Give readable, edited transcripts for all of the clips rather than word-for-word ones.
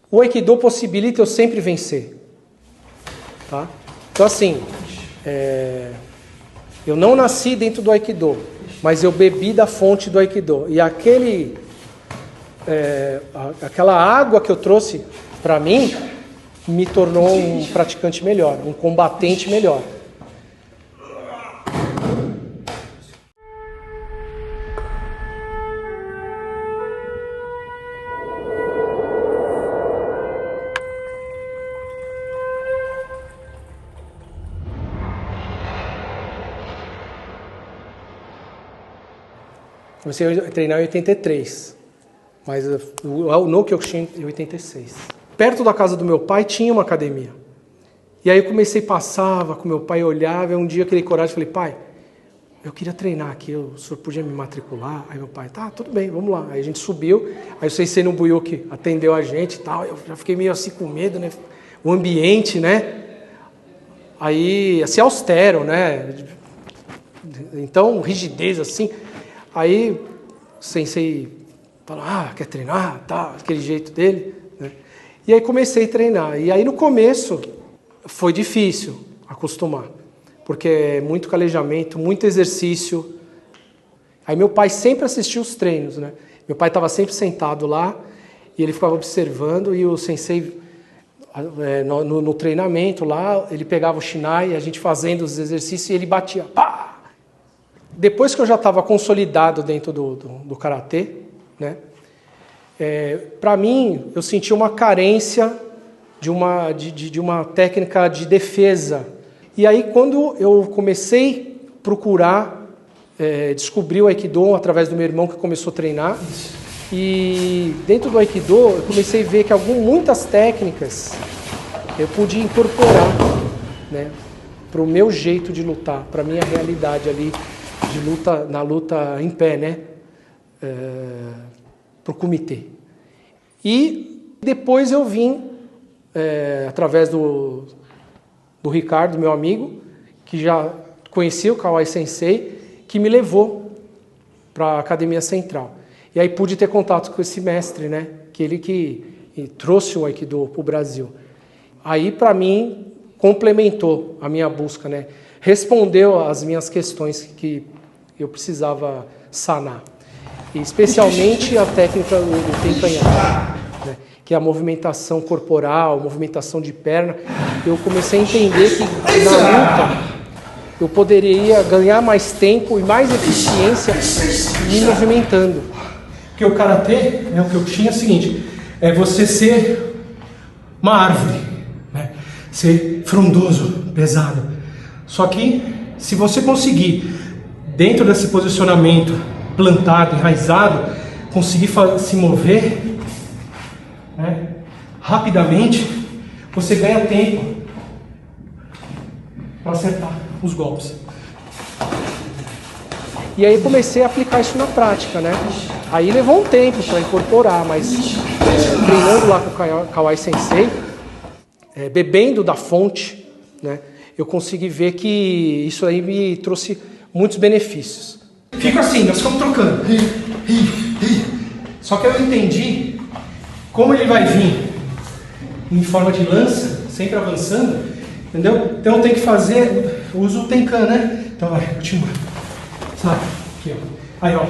O Aikido possibilita eu sempre vencer. Tá? Então assim, eu não nasci dentro do Aikido, mas eu bebi da fonte do Aikido. E aquela água que eu trouxe para mim me tornou um praticante melhor, um combatente melhor. Comecei a treinar em 83, mas no Kyokushin em 86. Perto da casa do meu pai tinha uma academia. E aí eu passava com meu pai, olhava, e um dia eu criei coragem e falei, pai, eu queria treinar aqui, o senhor podia me matricular? Aí meu pai, tá, tudo bem, vamos lá. Aí a gente subiu, aí o Sensei Nobuyuki atendeu a gente e tal, eu já fiquei meio assim com medo, né? O ambiente, né? Aí, assim, austero, né? Então, rigidez, assim. Aí o Sensei falou, quer treinar? Tá, aquele jeito dele, né? E aí comecei a treinar. E aí no começo foi difícil acostumar, porque é muito calejamento, muito exercício. Aí meu pai sempre assistia os treinos, né? Meu pai estava sempre sentado lá e ele ficava observando e o Sensei, no treinamento lá, ele pegava o Shinai, a gente fazendo os exercícios e ele batia, pá! Depois que eu já estava consolidado dentro do Karatê, né, para mim, eu senti uma carência de uma técnica de defesa. E aí, quando eu comecei a procurar, descobri o Aikido através do meu irmão que começou a treinar, e dentro do Aikido, eu comecei a ver que muitas técnicas eu pude incorporar, né, para o meu jeito de lutar, para a minha realidade ali, de luta, na luta em pé, né? Para o comitê. E depois eu vim, através do Ricardo, meu amigo, que já conhecia o Kawai Sensei, que me levou para a Academia Central. E aí pude ter contato com esse mestre, né? Que ele que trouxe o Aikido para o Brasil. Aí, para mim, complementou a minha busca, né? Respondeu às minhas questões que eu precisava sanar. E especialmente a técnica do Tenkan-Yaki, né? Que é a movimentação corporal, movimentação de perna. Eu comecei a entender que na luta eu poderia ganhar mais tempo e mais eficiência me movimentando. Porque o Karatê, né, o Kyokushin é o seguinte, é você ser uma árvore, né? Ser frondoso, pesado. Só que se você conseguir, dentro desse posicionamento plantado, enraizado, conseguir se mover, né, rapidamente, você ganha tempo para acertar os golpes. E aí comecei a aplicar isso na prática, né? Aí levou um tempo para incorporar, mas treinando lá com o Kawai Sensei, bebendo da fonte, né, eu consegui ver que isso aí me trouxe muitos benefícios. Fico assim, nós ficamos trocando. Só que eu entendi como ele vai vir em forma de lança, sempre avançando, entendeu? Então eu tenho que fazer, eu uso o Tenkan, né? Então vai, continua. Sabe? Aqui, ó. Aí, ó.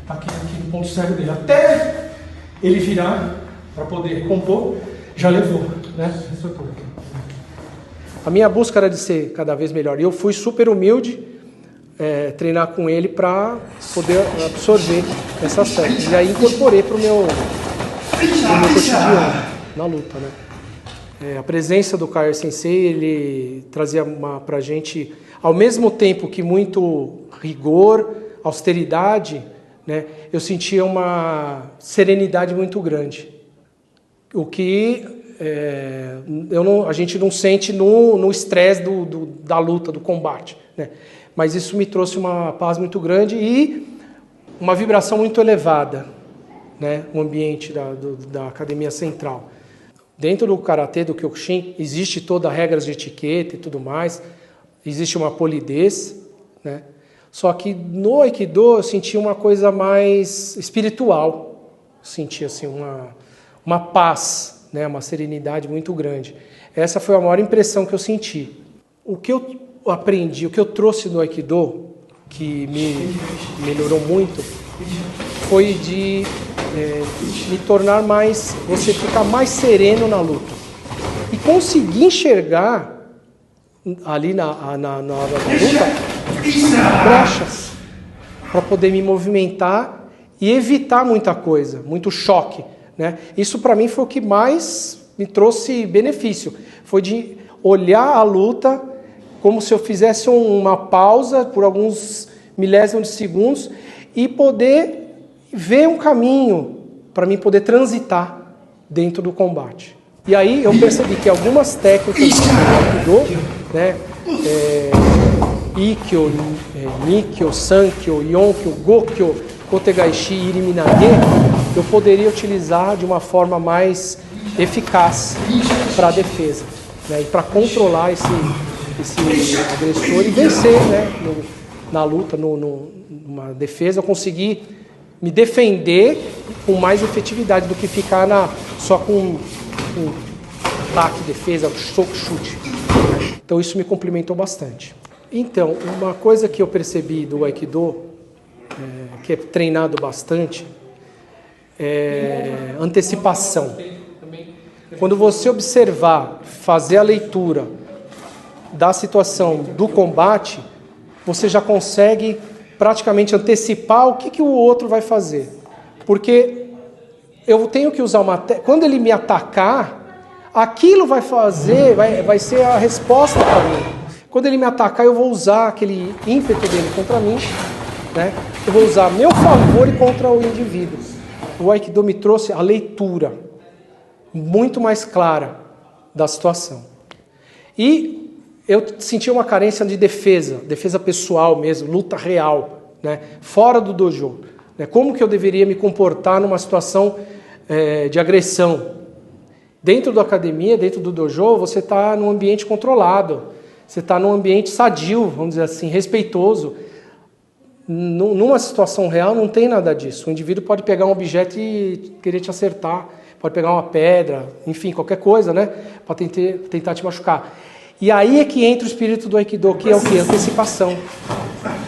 Tá aqui no ponto cego dele. Até ele virar para poder compor, já levou, né? A minha busca era de ser cada vez melhor. E eu fui super humilde treinar com ele para poder absorver essas técnicas. E aí incorporei para o meu cotidiano, na luta, né? A presença do Kawai Sensei, ele trazia para a gente, ao mesmo tempo que muito rigor, austeridade, né, eu sentia uma serenidade muito grande. O que a gente não sente no estresse da luta, do combate, né? Mas isso me trouxe uma paz muito grande e uma vibração muito elevada, né? O ambiente da Academia Central. Dentro do Karatê, do Kyokushin, existe toda a regras de etiqueta e tudo mais, existe uma polidez, né? Só que no Aikido eu senti uma coisa mais espiritual, senti assim uma paz, né? Uma serenidade muito grande. Essa foi a maior impressão que eu senti. O que eu aprendi, o que eu trouxe do Aikido, que me melhorou muito, foi de me tornar mais, você ficar mais sereno na luta. E conseguir enxergar ali na hora da luta brechas para poder me movimentar e evitar muita coisa, muito choque, né? Isso para mim foi o que mais me trouxe benefício, foi de olhar a luta como se eu fizesse uma pausa por alguns milésimos de segundos e poder ver um caminho para mim poder transitar dentro do combate. E aí eu percebi que algumas técnicas do Aikido, né, Ikkyo, Nikkyo, Sankyo, Yonkyo, Gokyo, Kotegaishi e Iriminage, eu poderia utilizar de uma forma mais eficaz para a defesa, né, e para controlar esse agressor e vencer, né, na luta, numa defesa, eu conseguir me defender com mais efetividade do que ficar só com ataque, defesa, soco, chute. Então isso me complementou bastante. Então, uma coisa que eu percebi do Aikido, que é treinado bastante, é antecipação. Quando você observar, fazer a leitura da situação do combate, você já consegue praticamente antecipar o que o outro vai fazer. Porque eu tenho que usar quando ele me atacar, aquilo vai ser a resposta para mim. Quando ele me atacar, eu vou usar aquele ímpeto dele contra mim, né? Eu vou usar a meu favor e contra o indivíduo. O Aikido me trouxe a leitura muito mais clara da situação. E eu senti uma carência de defesa pessoal mesmo, luta real, né? Fora do dojo. Né? Como que eu deveria me comportar numa situação de agressão? Dentro da academia, dentro do dojo, você está num ambiente controlado, você está num ambiente sadio, vamos dizer assim, respeitoso. Numa situação real não tem nada disso. O indivíduo pode pegar um objeto e querer te acertar, pode pegar uma pedra, enfim, qualquer coisa, né? Para tentar te machucar. E aí é que entra o espírito do Aikido, que é o quê? Antecipação.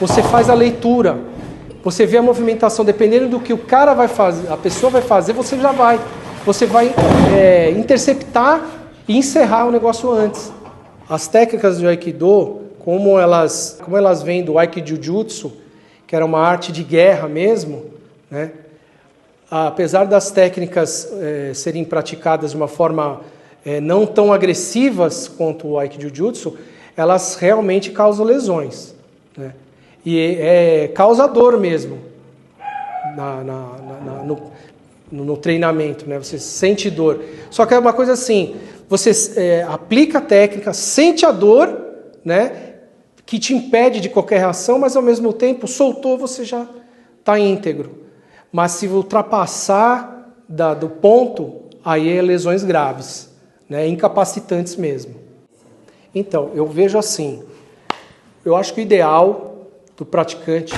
Você faz a leitura, você vê a movimentação, dependendo do que o cara vai fazer, a pessoa vai fazer, você já vai. Você vai interceptar e encerrar o negócio antes. As técnicas do Aikido, como elas vêm do Aikijujutsu, que era uma arte de guerra mesmo, né? Apesar das técnicas serem praticadas de uma forma não tão agressivas quanto o Aikijujutsu, elas realmente causam lesões, né? E causa dor mesmo no treinamento, né? Você sente dor. Só que é uma coisa assim, você aplica a técnica, sente a dor, né? Que te impede de qualquer reação, mas ao mesmo tempo, soltou, você já está íntegro. Mas se ultrapassar do ponto, aí é lesões graves, né? Incapacitantes mesmo. Então, eu vejo assim, eu acho que o ideal do praticante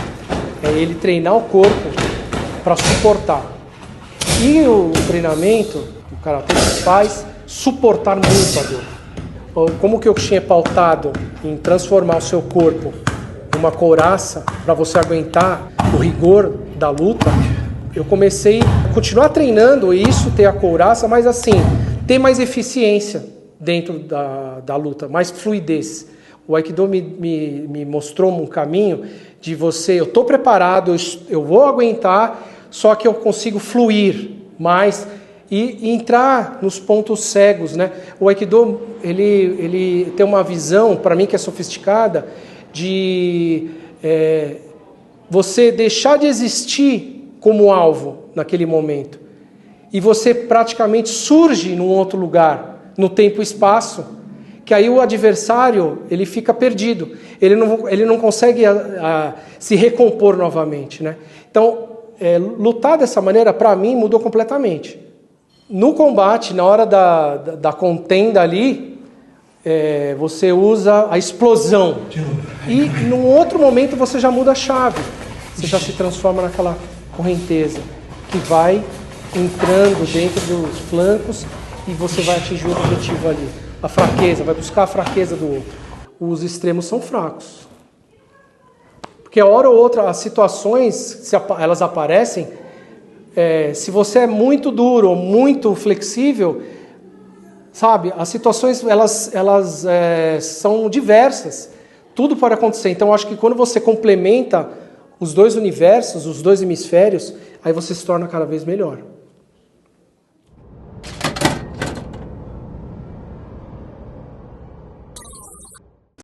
é ele treinar o corpo para suportar. E o treinamento, o karatê faz suportar muito a dor. Como que o Kyokushin é pautado em transformar o seu corpo numa couraça para você aguentar o rigor da luta, eu comecei a continuar treinando isso, ter a couraça, mas assim, ter mais eficiência dentro da luta, mais fluidez. O Aikido me mostrou um caminho de eu estou preparado, eu vou aguentar, só que eu consigo fluir mais e entrar nos pontos cegos, né? O Aikido, ele tem uma visão, para mim que é sofisticada, de você deixar de existir como alvo naquele momento. E você praticamente surge num outro lugar, no tempo e espaço, que aí o adversário ele fica perdido. Ele não consegue se recompor novamente, né? Então, lutar dessa maneira, para mim, mudou completamente. No combate, na hora da contenda ali, você usa a explosão. E num outro momento você já muda a chave. Você já se transforma naquela correnteza que vai entrando dentro dos flancos e você vai atingir o objetivo ali. A fraqueza, vai buscar a fraqueza do outro. Os extremos são fracos. Porque a hora ou outra, as situações, se elas aparecem, se você é muito duro ou muito flexível, sabe, as situações elas são diversas. Tudo pode acontecer. Então, eu acho que quando você complementa os dois universos, os dois hemisférios, aí você se torna cada vez melhor.